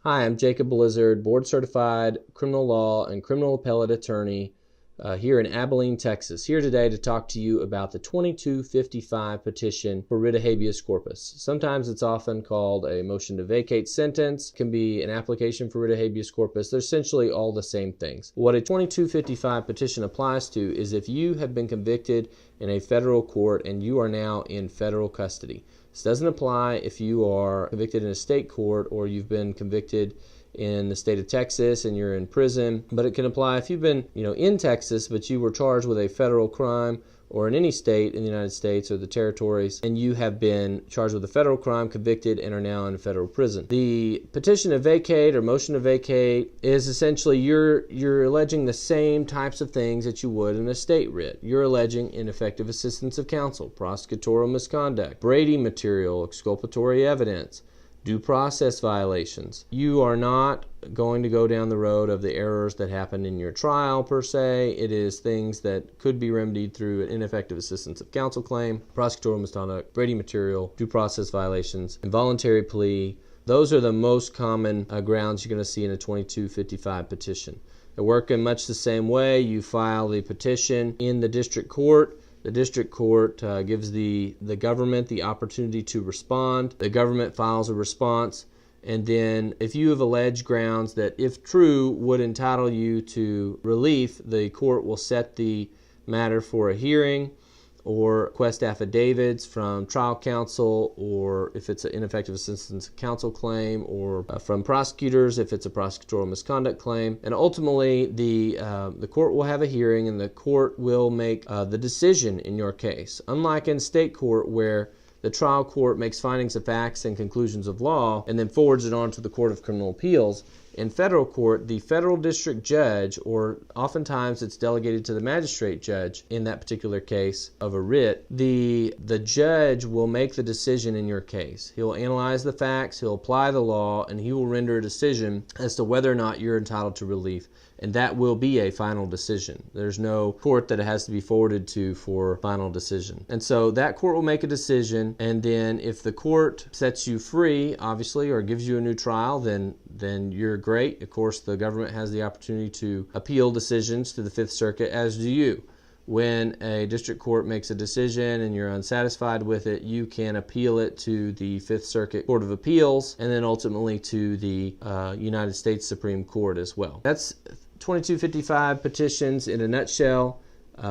Hi, I'm Jacob Blizzard, board-certified criminal law and criminal appellate attorney here in Abilene, Texas. Here today to talk to you about the 2255 petition for writ of habeas corpus. Sometimes it's often called a motion to vacate sentence. It can be an application for writ of habeas corpus. They're essentially all the same things. What a 2255 petition applies to is if you have been convicted in a federal court and you are now in federal custody. This doesn't apply if you are convicted in a state court or you've been convicted in the state of Texas and you're in prison, but it can apply if you've been, in Texas, but you were charged with a federal crime, or in any state in the United States or the territories, and you have been charged with a federal crime, convicted, and are now in federal prison. The petition to vacate or motion to vacate is essentially you're alleging the same types of things that you would in a state writ. You're alleging ineffective assistance of counsel, prosecutorial misconduct, Brady material, exculpatory evidence, due process violations. You are not going to go down the road of the errors that happened in your trial per se. It is things that could be remedied through an ineffective assistance of counsel claim, prosecutorial misconduct, Brady material, due process violations, involuntary plea. Those are the most common grounds you're going to see in a 2255 petition. They work in much the same way. You file the petition in the district court. The district court gives the government the opportunity to respond. The government files a response, and then if you have alleged grounds that, if true, would entitle you to relief, the court will set the matter for a hearing or request affidavits from trial counsel, or if it's an ineffective assistance of counsel claim, or from prosecutors if it's a prosecutorial misconduct claim. And ultimately, the court will have a hearing, and the court will make the decision in your case. Unlike in state court, where the trial court makes findings of facts and conclusions of law and then forwards it on to the Court of Criminal Appeals, in federal court, the federal district judge, or oftentimes it's delegated to the magistrate judge in that particular case of a writ, the judge will make the decision in your case. He'll analyze the facts, he'll apply the law, and he will render a decision as to whether or not you're entitled to relief. And that will be a final decision. There's no court that it has to be forwarded to for final decision. And so that court will make a decision, and then if the court sets you free, obviously, or gives you a new trial, then you're great. Of course, the government has the opportunity to appeal decisions to the Fifth Circuit, as do you. When a district court makes a decision and you're unsatisfied with it, you can appeal it to the Fifth Circuit Court of Appeals, and then ultimately to the United States Supreme Court as well. That's 2255 petitions in a nutshell.